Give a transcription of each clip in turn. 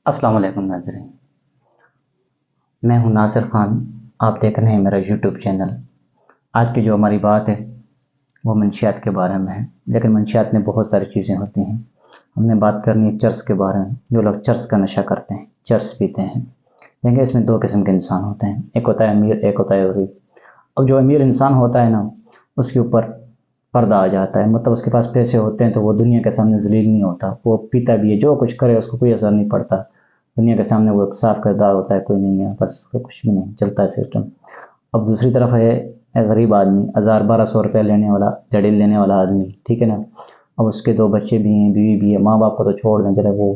السلام علیکم ناظرین، میں ہوں ناصر خان۔ آپ دیکھ رہے ہیں میرا یوٹیوب چینل۔ آج کی جو ہماری بات ہے وہ منشیات کے بارے میں ہے، لیکن منشیات میں بہت ساری چیزیں ہوتی ہیں۔ ہم نے بات کرنی ہے چرس کے بارے میں۔ جو لوگ چرس کا نشہ کرتے ہیں، چرس پیتے ہیں، دیکھیں اس میں دو قسم کے انسان ہوتے ہیں، ایک ہوتا ہے امیر، ایک ہوتا ہے غریب۔ اب جو امیر انسان ہوتا ہے نا، اس کے اوپر پردہ آ جاتا ہے، مطلب اس کے پاس پیسے ہوتے ہیں تو وہ دنیا کے سامنے ذلیل نہیں ہوتا، وہ پیتا بھی ہے، جو کچھ کرے اس کو کوئی اثر نہیں پڑتا، دنیا کے سامنے وہ ایک صاف کردار ہوتا ہے، کوئی نہیں ہے، بس کچھ بھی نہیں چلتا ہے سسٹم۔ اب دوسری طرف ہے ایک غریب آدمی، 1000 1200 روپے لینے والا، جڑیل لینے والا آدمی، ٹھیک ہے نا۔ اب اس کے 2 بچے بھی ہیں، بیوی بھی ہے، ماں باپ کو تو چھوڑ دیں، ذرا وہ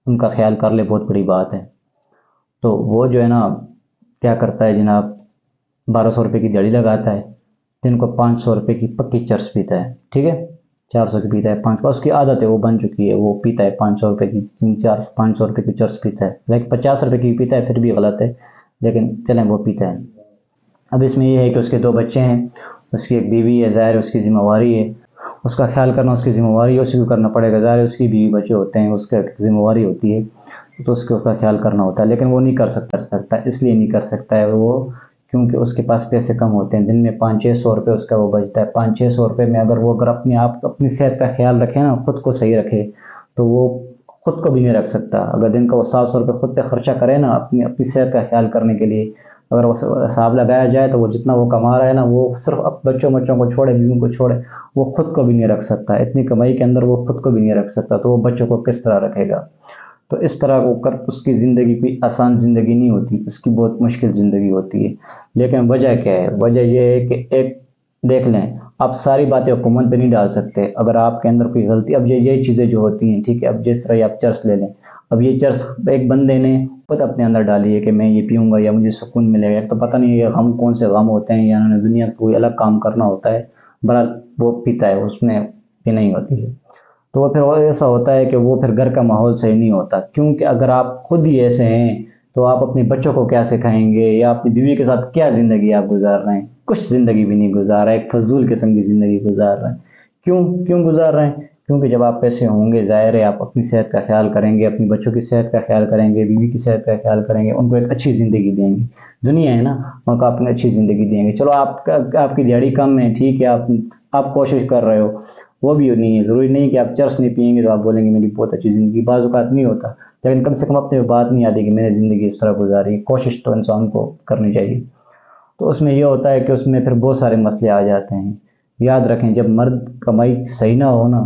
ان کا خیال کر لے، بہت بڑی بات ہے۔ تو وہ جو ہے نا کیا کرتا ہے جناب، 1200 روپے کی جڑی لگاتا ہے، دن کو 500 روپے کی پکی چرس پیتا ہے، ٹھیک ہے، 400 کی پیتا ہے، 5 اس کی عادت ہے، وہ بن چکی ہے، وہ پیتا ہے 500 روپے کی، 500 روپے کی چرس پیتا ہے، لیکن 50 روپے کی پیتا ہے، پھر بھی غلط ہے، لیکن چلیں وہ پیتا ہے۔ اب اس میں یہ ہے کہ اس کے 2 بچے ہیں، اس کی ایک بیوی ہے، ظاہر ہے اس کی ذمہ واری ہے، اس کا خیال کرنا اس کی ذمہ واری ہے، اسی کو کرنا پڑے گا، ظاہر ہے اس کی بیوی بچے ہوتے ہیں، اس کا ایک ذمہ واری ہوتی ہے، تو اس کا خیال کرنا ہوتا ہے، لیکن وہ نہیں کر سکتا، اس لیے نہیں کر سکتا ہے وہ کیونکہ اس کے پاس پیسے کم ہوتے ہیں، دن میں 500 600 روپے اس کا وہ بچتا ہے، 500 600 روپے میں اگر وہ اپنی صحت کا خیال رکھے نا، خود کو صحیح رکھے، تو وہ خود کو بھی نہیں رکھ سکتا۔ اگر دن کا وہ 700 روپے خود پہ خرچہ کرے نا اپنی صحت کا خیال کرنے کے لیے، اگر وہ حساب لگایا جائے تو وہ جتنا وہ کما رہا ہے نا، وہ صرف بچوں کو چھوڑے، بیویوں کو چھوڑے، وہ خود کو بھی نہیں رکھ سکتا، اتنی کمائی کے اندر وہ خود کو بھی نہیں رکھ سکتا، تو وہ بچوں کو کس طرح رکھے گا؟ تو اس طرح وہ کر اس کی زندگی کوئی آسان زندگی نہیں ہوتی، اس کی بہت مشکل زندگی ہوتی ہے۔ لیکن وجہ کیا ہے؟ وجہ یہ ہے کہ ایک دیکھ لیں، آپ ساری باتیں حکومت پہ نہیں ڈال سکتے، اگر آپ کے اندر کوئی غلطی، اب یہی چیزیں جو ہوتی ہیں، ٹھیک ہے، اب جس طرح آپ چرس لے لیں، اب یہ چرس ایک بندے نے خود اپنے اندر ڈالی ہے کہ میں یہ پیوں گا یا مجھے سکون ملے گا، تو پتہ نہیں یہ غم کون سے غم ہوتے ہیں، یا انہوں نے دنیا کا کوئی الگ کام کرنا ہوتا ہے، بڑا وہ پیتا ہے، اس میں بھی نہیں ہوتی ہے، تو وہ پھر ایسا ہوتا ہے کہ وہ پھر گھر کا ماحول صحیح نہیں ہوتا، کیونکہ اگر آپ خود ہی ایسے ہیں تو آپ اپنے بچوں کو کیا سکھائیں گے، یا اپنی بیوی کے ساتھ کیا زندگی آپ گزار رہے ہیں؟ کچھ زندگی بھی نہیں گزار رہے، ایک فضول قسم کی زندگی گزار رہے ہیں۔ کیوں گزار رہے ہیں؟ کیونکہ جب آپ پیسے ہوں گے، ظاہر ہے آپ اپنی صحت کا خیال کریں گے، اپنی بچوں کی صحت کا خیال کریں گے، بیوی کی صحت کا خیال کریں گے، ان کو ایک اچھی زندگی دیں گے، دنیا ہے نا، ان کو اپنی اچھی زندگی دیں گے۔ چلو آپ کی دیہڑی کم ہے، ٹھیک ہے، آپ کوشش کر رہے ہو، وہ بھی نہیں ہے، ضروری نہیں کہ آپ چرس نہیں پئیں گے تو آپ بولیں گے میری بہت اچھی زندگی، بعض اوقات نہیں ہوتا، لیکن کم سے کم اپنے بات نہیں آتی کہ میں نے زندگی اس طرح گزاری، کوشش تو انسان کو کرنی چاہیے۔ تو اس میں یہ ہوتا ہے کہ اس میں پھر بہت سارے مسئلے آ جاتے ہیں۔ یاد رکھیں، جب مرد کمائی صحیح نہ ہو نا،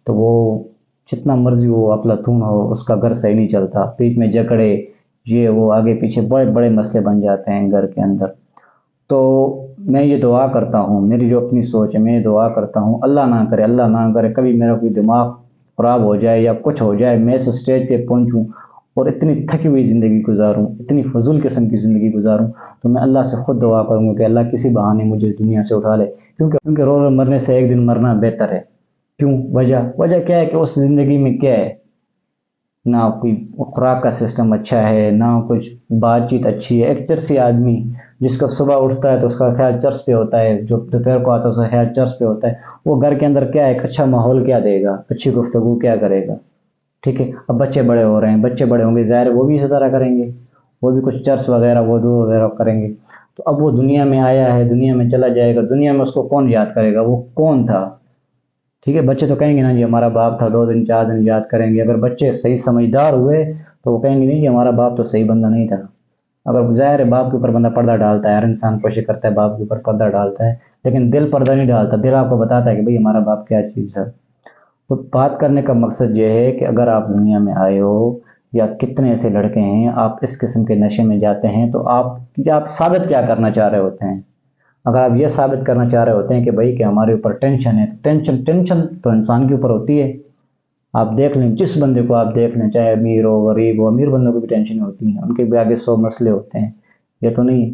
تو وہ جتنا مرضی وہ افلاطون ہو، اس کا گھر صحیح نہیں چلتا، بیچ میں جھگڑے، یہ وہ آگے پیچھے بڑے بڑے مسئلے بن جاتے ہیں گھر کے اندر۔ تو میں یہ دعا کرتا ہوں، میری جو اپنی سوچ ہے، میں یہ دعا کرتا ہوں، اللہ نہ کرے کبھی میرا کوئی دماغ خراب ہو جائے یا کچھ ہو جائے، میں اس اسٹیج پہ پہنچوں اور اتنی تھکی ہوئی زندگی گزاروں، اتنی فضول قسم کی زندگی گزاروں، تو میں اللہ سے خود دعا کروں گا کہ اللہ کسی بہانے مجھے اس دنیا سے اٹھا لے، کیونکہ روز مرنے سے ایک دن مرنا بہتر ہے۔ کیوں؟ وجہ کیا ہے کہ اس زندگی میں کیا ہے، نہ کوئی خوراک کا سسٹم اچھا ہے، نہ کچھ بات چیت اچھی ہے۔ ایک چرسی آدمی جس کا صبح اٹھتا ہے تو اس کا خیال چرس پہ ہوتا ہے، جو دوپہر کو آتا ہے اس کا خیال چرس پہ ہوتا ہے، وہ گھر کے اندر کیا ہے، ایک اچھا ماحول کیا دے گا، اچھی گفتگو کیا کرے گا؟ ٹھیک ہے، اب بچے بڑے ہو رہے ہیں، بچے بڑے ہوں گے، ظاہر ہے وہ بھی اسی طرح کریں گے، وہ بھی کچھ چرس وغیرہ وضو وغیرہ کریں گے، تو اب وہ دنیا میں آیا ہے، دنیا میں چلا جائے گا، دنیا میں اس کو کون یاد کرے گا، وہ کون تھا؟ ٹھیک ہے، بچے تو کہیں گے نا جی ہمارا باپ تھا، 2 دن 4 دن یاد کریں گے، اگر بچے صحیح سمجھدار ہوئے تو وہ کہیں گے نہیں جی ہمارا باپ تو صحیح بندہ نہیں تھا۔ اگر ظاہر ہے باپ کے اوپر بندہ پردہ ڈالتا ہے، ہر انسان کوشش کرتا ہے باپ کے اوپر پردہ ڈالتا ہے، لیکن دل پردہ نہیں ڈالتا، دل آپ کو بتاتا ہے کہ بھئی ہمارا باپ کیا چیز ہے۔ تو بات کرنے کا مقصد یہ ہے کہ اگر آپ دنیا میں آئے ہو، یا کتنے ایسے لڑکے ہیں آپ اس قسم کے نشے میں جاتے ہیں، تو آپ ثابت کیا کرنا چاہ رہے ہوتے ہیں؟ اگر آپ یہ ثابت کرنا چاہ رہے ہوتے ہیں کہ بھائی کہ ہمارے اوپر ٹینشن ہے، تو ٹینشن تو انسان کے اوپر ہوتی ہے۔ آپ دیکھ لیں، جس بندے کو آپ دیکھ لیں، چاہے امیر ہو غریب ہو، امیر بندوں کو بھی ٹینشن ہوتی ہیں، ان کے بھی آگے 100 مسئلے ہوتے ہیں، یہ تو نہیں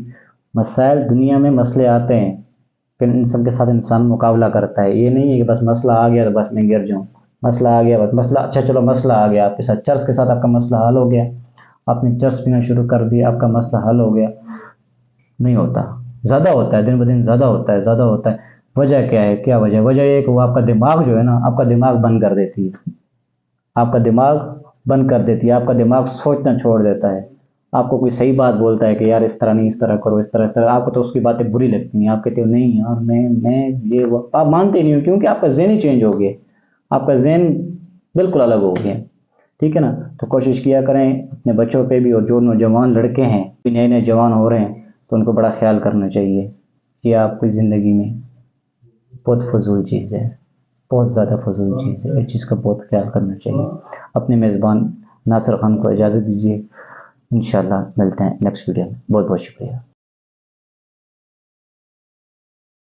مسائل دنیا میں مسئلے آتے ہیں، پھر ان سب کے ساتھ انسان مقابلہ کرتا ہے، یہ نہیں ہے کہ بس مسئلہ آ گیا تو بس میں گر جاؤں، مسئلہ آ گیا بس مسئلہ، اچھا چلو مسئلہ آ گیا آپ کے ساتھ، چرس کے ساتھ آپ کا مسئلہ حل ہو گیا، آپ نے چرس پینا شروع کر دیا، آپ کا مسئلہ حل ہو گیا؟ نہیں ہوتا، زیادہ ہوتا ہے، دن بدن زیادہ ہوتا ہے۔ وجہ کیا ہے؟ وجہ یہ ہے کہ وہ آپ کا دماغ جو ہے نا، آپ کا دماغ بند کر دیتی ہے، آپ کا دماغ بند کر دیتی ہے، آپ کا دماغ سوچنا چھوڑ دیتا ہے. آپ کو کوئی صحیح بات بولتا ہے کہ یار اس طرح نہیں، اس طرح کرو، اس طرح، آپ کو تو اس کی باتیں بری لگتی ہیں. آپ کہتے ہو نہیں یار میں یہ آپ مانتے نہیں ہو، کیونکہ آپ کا ذہن ہی چینج ہو گیا، آپ کا ذہن بالکل الگ ہو گیا. ٹھیک ہے نا. تو کوشش کیا کریں اپنے بچوں پہ بھی، اور جو نوجوان لڑکے ہیں نئے نئے جوان ہو رہے ہیں تو ان کو بڑا خیال کرنا چاہیے. یہ آپ کی زندگی میں بہت فضول چیز ہے، بہت زیادہ فضول چیز ہے، اس چیز کا بہت خیال کرنا چاہیے. اپنے میزبان ناصر خان کو اجازت دیجیے، انشاءاللہ ملتے ہیں نیکسٹ ویڈیو میں. بہت بہت شکریہ.